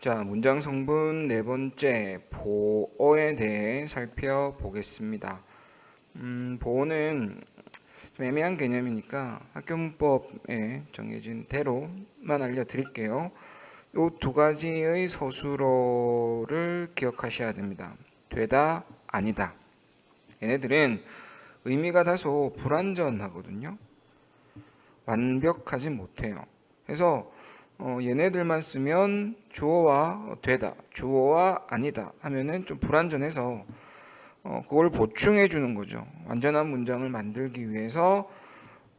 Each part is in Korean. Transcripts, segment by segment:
자, 문장 성분 네 번째 보어에 대해 살펴보겠습니다. 보어는 좀 애매한 개념이니까 학교문법에 정해진 대로만 알려드릴게요. 이 두 가지의 서술어를 기억하셔야 됩니다. 되다, 아니다. 얘네들은 의미가 다소 불완전하거든요. 완벽하지 못해요. 그래서 얘네들만 쓰면 주어와 되다, 주어와 아니다 하면은 좀 불완전해서 그걸 보충해 주는 거죠. 완전한 문장을 만들기 위해서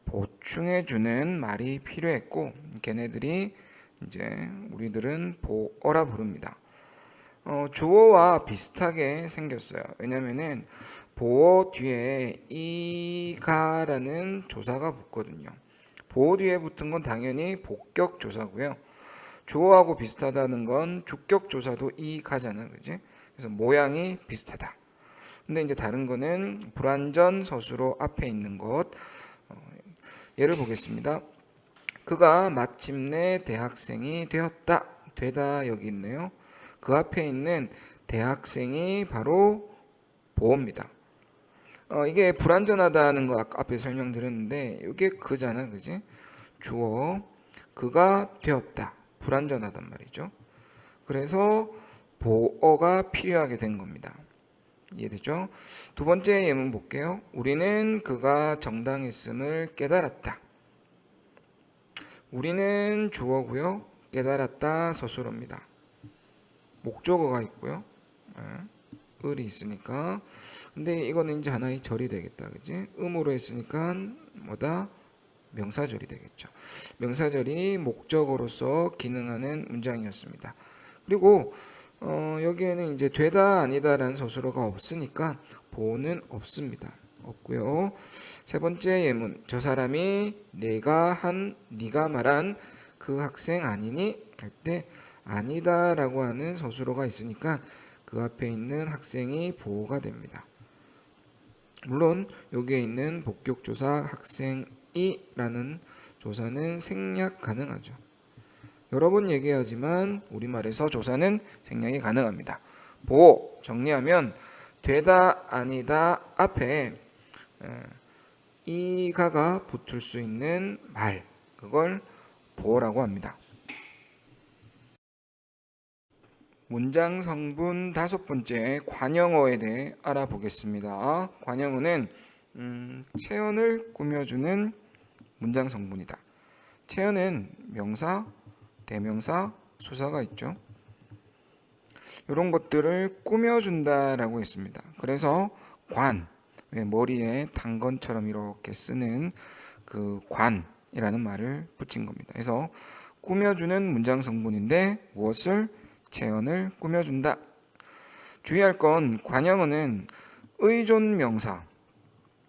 보충해 주는 말이 필요했고, 걔네들이 이제 우리들은 보어라 부릅니다. 주어와 비슷하게 생겼어요. 왜냐면은 보어 뒤에 이가라는 조사가 붙거든요. 보어 뒤에 붙은 건 당연히 복격 조사고요. 주어하고 비슷하다는 건 주격 조사도 이가잖아, 그지? 그래서 모양이 비슷하다. 근데 이제 다른 거는 불완전 서술어 앞에 있는 것. 예를 보겠습니다. 그가 마침내 대학생이 되었다. 되다 여기 있네요. 그 앞에 있는 대학생이 바로 보어입니다. 이게 불완전하다는 거 아까 앞에 설명드렸는데 이게 그잖아, 그지? 주어 그가 되었다. 불완전하단 말이죠. 그래서 보어가 필요하게 된 겁니다. 이해되죠? 두 번째 예문 볼게요. 우리는 그가 정당했음을 깨달았다. 우리는 주어고요. 깨달았다 서술어입니다. 목적어가 있고요. 을이 있으니까. 근데 이거는 이제 하나의 절이 되겠다, 그지? 음으로 했으니까 뭐다? 명사절이 되겠죠. 명사절이 목적어로서 기능하는 문장이었습니다. 그리고 여기에는 이제 되다 아니다라는 서술어가 없으니까 보는 없습니다. 없고요. 세 번째 예문. 저 사람이 네가 말한 그 학생 아니니? 할 때 아니다라고 하는 서술어가 있으니까 그 앞에 있는 학생이 보호가 됩니다. 물론 여기에 있는 복격조사 학생이라는 조사는 생략 가능하죠. 여러 번 얘기하지만 우리말에서 조사는 생략이 가능합니다. 보호 정리하면 되다 아니다 앞에 이가가 붙을 수 있는 말, 그걸 보호라고 합니다. 문장 성분 다섯 번째 관형어에 대해 알아보겠습니다. 관형어는 체언을 꾸며주는 문장 성분이다. 체언은 명사, 대명사, 수사가 있죠. 이런 것들을 꾸며준다라고 했습니다. 그래서 관, 머리에 당건처럼 이렇게 쓰는 그 관이라는 말을 붙인 겁니다. 그래서 꾸며주는 문장 성분인데 무엇을? 체언을 꾸며준다. 주의할 건 관형어는 의존 명사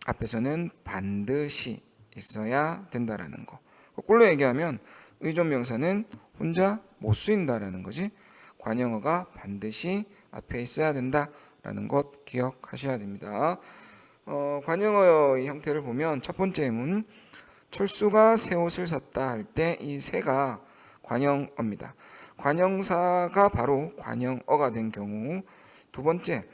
앞에서는 반드시 있어야 된다라는 거. 거꾸로 얘기하면 의존 명사는 혼자 못 쓰인다라는 거지. 관형어가 반드시 앞에 있어야 된다라는 것 기억하셔야 됩니다. 관형어의 형태를 보면 첫 번째 예문 철수가 새 옷을 샀다 할 때 이 새가 관형어입니다. 관형사가 바로 관형어가 된 경우. 두 번째,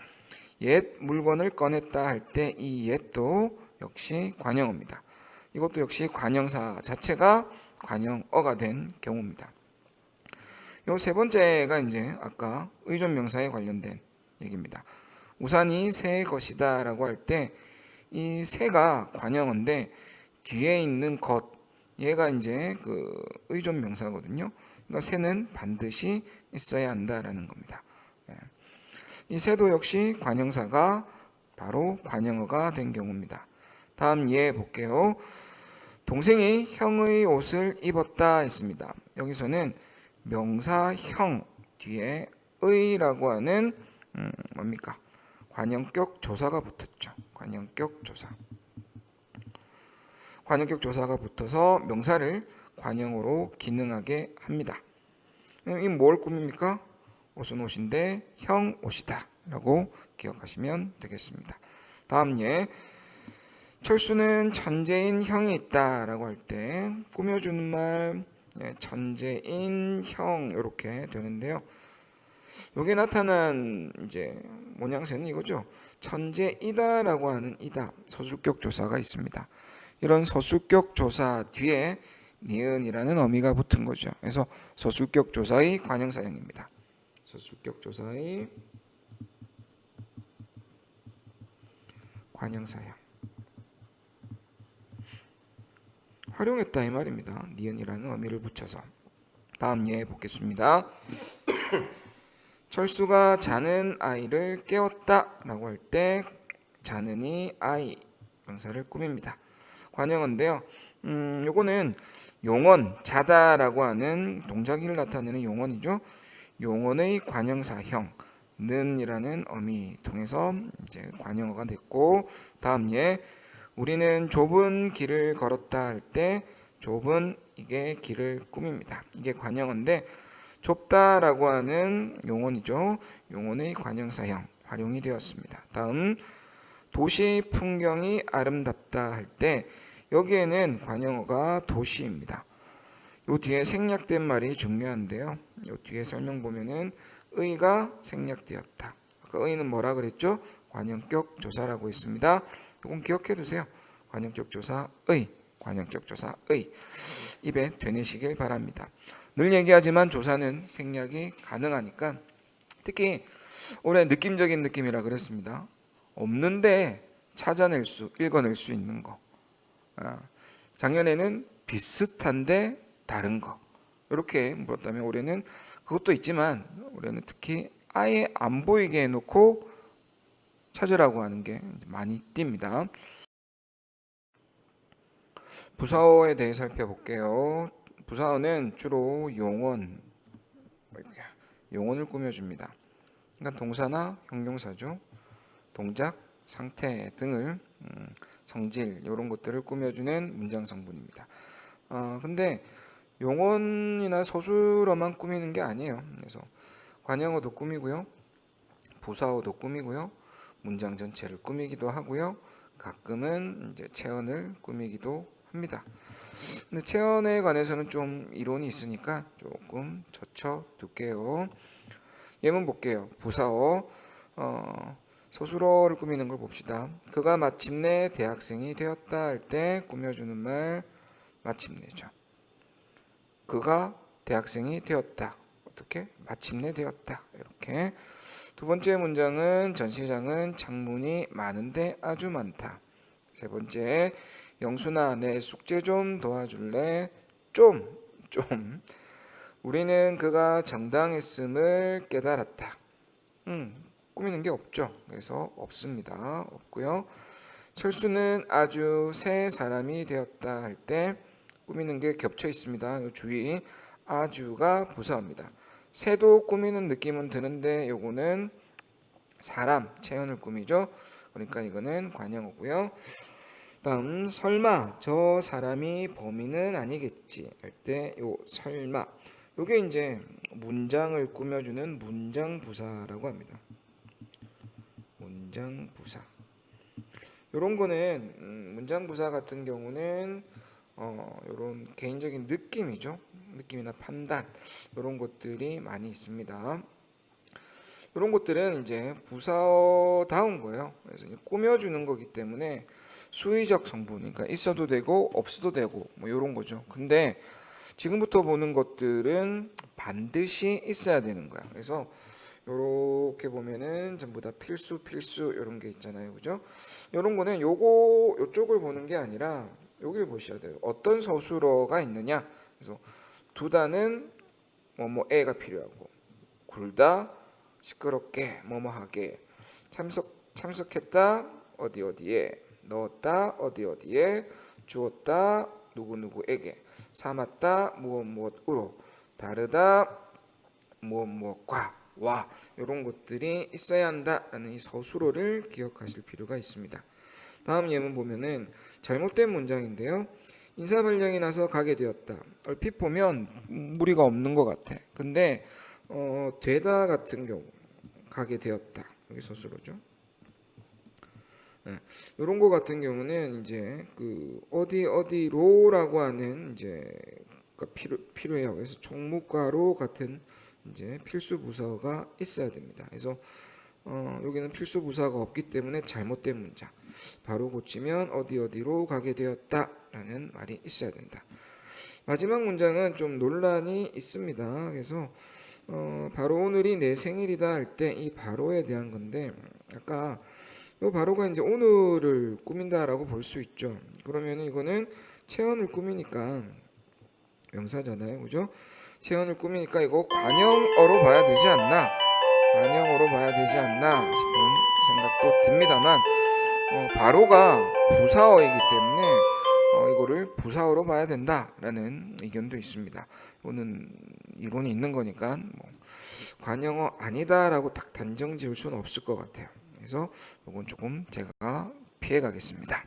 옛 물건을 꺼냈다 할 때 이 옛도 역시 관형어입니다. 이것도 역시 관형사 자체가 관형어가 된 경우입니다. 요 세 번째가 이제 아까 의존 명사에 관련된 얘기입니다. 우산이 새 것이다 라고 할 때 이 새가 관형어인데 뒤에 있는 것, 얘가 이제 그 의존 명사거든요. 그러니까 새는 반드시 있어야 한다라는 겁니다. 이 새도 역시 관형사가 바로 관형어가 된 경우입니다. 다음 예 볼게요. 동생이 형의 옷을 입었다 했습니다. 여기서는 명사 형 뒤에 의라고 하는 뭡니까? 관형격 조사가 붙었죠. 관형격 조사. 관형격 조사가 붙어서 명사를 관형어로 기능하게 합니다. 이 뭘 꾸밉니까? 옷은 옷인데 형 옷이다 라고 기억하시면 되겠습니다. 다음 예. 철수는 천재인 형이 있다 라고 할 때 꾸며주는 말 천재인 형 이렇게 되는데요. 여기에 나타난 이제 모양새는 이거죠. 천재이다라고 하는 이다 서술격 조사가 있습니다. 이런 서술격 조사 뒤에 니은이라는 어미가 붙은 거죠. 그래서 서술격 조사의 관형사형입니다. 서술격 조사의 관형사형 활용했다 이 말입니다. 니은이라는 어미를 붙여서. 다음 예 보겠습니다. 철수가 자는 아이를 깨웠다 라고 할 때 자는이 아이 명사를 꾸밉니다. 관형어인데요. 요거는 용언 자다라고 하는 동작을 나타내는 용언이죠. 용언의 관형사형 는이라는 어미 통해서 이제 관형어가 됐고, 다음 예 우리는 좁은 길을 걸었다 할 때 좁은 이게 길을 꾸밉니다. 이게 관형어인데 좁다라고 하는 용언이죠. 용언의 관형사형 활용이 되었습니다. 다음 도시 풍경이 아름답다 할 때 여기에는 관형어가 도시입니다. 요 뒤에 생략된 말이 중요한데요. 요 뒤에 설명 보면은 의가 생략되었다. 아까 의는 뭐라 그랬죠? 관형격 조사라고 했습니다. 이건 기억해 두세요. 관형격 조사의, 관형격 조사의 입에 되뇌시길 바랍니다. 늘 얘기하지만 조사는 생략이 가능하니까, 특히 올해 느낌적인 느낌이라 그랬습니다. 없는데 찾아낼 수, 읽어낼 수 있는 거. 작년에는 비슷한데 다른 거. 이렇게 물었다면 올해는 그것도 있지만 올해는 특히 아예 안 보이게 해놓고 찾으라고 하는 게 많이 띕니다. 부사어에 대해 살펴볼게요. 부사어는 주로 용언을 꾸며줍니다. 그러니까 동사나 형용사죠. 동작, 상태 등을 성질 이런 것들을 꾸며주는 문장 성분입니다. 근데 용언이나 서술어만 꾸미는 게 아니에요. 그래서 관형어도 꾸미고요, 부사어도 꾸미고요, 문장 전체를 꾸미기도 하고요, 가끔은 이제 체언을 꾸미기도 합니다. 근데 체언에 관해서는 좀 이론이 있으니까 조금 젖혀둘게요. 예문 볼게요. 부사어 서술어를 꾸미는 걸 봅시다. 그가 마침내 대학생이 되었다 할 때 꾸며주는 말 마침내죠. 그가 대학생이 되었다. 어떻게? 마침내 되었다. 이렇게. 두 번째 문장은 전시장은 창문이 많은데 아주 많다. 세 번째, 영순아 내 숙제 좀 도와줄래? 좀. 우리는 그가 정당했음을 깨달았다. 꾸미는 게 없죠. 그래서 없습니다. 없고요. 철수는 아주 새 사람이 되었다 할 때 꾸미는 게 겹쳐 있습니다. 주의, 아주가 부사어입니다. 새도 꾸미는 느낌은 드는데 요거는 사람, 체언을 꾸미죠. 그러니까 이거는 관형어고요. 다음 설마 저 사람이 범인은 아니겠지 할 때 요 설마, 요게 이제 문장을 꾸며주는 문장부사라고 합니다. 문장부사. 요런 거는 문장부사 같은 경우는 요런 개인적인 느낌이죠. 느낌이나 판단 요런 것들이 많이 있습니다. 이런 것들은 이제 부사어다운 거예요. 그래서 꾸며주는 거기 때문에 수의적 성분, 그러니까 있어도 되고 없어도 되고 뭐 이런 거죠. 근데 지금부터 보는 것들은 반드시 있어야 되는 거야. 그래서 이렇게 보면은 전부 다 필수 이런 게 있잖아요, 그죠? 이런 거는 요쪽을 보는 게 아니라 여기를 보셔야 돼요. 어떤 서술어가 있느냐. 그래서 두다는 뭐뭐에가 필요하고, 굴다 시끄럽게 뭐뭐하게, 참석했다 어디에, 넣었다 어디에, 주었다 누구에게, 삼았다 무엇으로, 다르다 무엇과 와, 이런 것들이 있어야 한다라는 이 서술어를 기억하실 필요가 있습니다. 다음 예문 보면은 잘못된 문장인데요. 인사발령이 나서 가게 되었다. 얼핏 보면 무리가 없는 것 같아. 근데 되다 같은 경우 가게 되었다. 여기 서술어죠. 네. 이런 거 같은 경우는 이제 그 어디로라고 하는 이제 필요해요. 그래서 총무과로 같은 이제 필수 부사가 있어야 됩니다. 그래서 여기는 필수 부사가 없기 때문에 잘못된 문장. 바로 고치면 어디 어디로 가게 되었다라는 말이 있어야 된다. 마지막 문장은 좀 논란이 있습니다. 그래서 바로 오늘이 내 생일이다 할 때 이 바로에 대한 건데 아까 이 바로가 이제 오늘을 꾸민다라고 볼 수 있죠. 그러면 이거는 체언을 꾸미니까 명사잖아요, 그죠? 체언을 꾸미니까 이거 관형어로 봐야 되지 않나? 관형어로 봐야 되지 않나 싶은 생각도 듭니다만 바로가 부사어이기 때문에 이거를 부사어로 봐야 된다라는 의견도 있습니다. 이거는 이론이 있는 거니까 뭐 관형어 아니다라고 딱 단정 지을 수는 없을 것 같아요. 그래서 이건 조금 제가 피해 가겠습니다.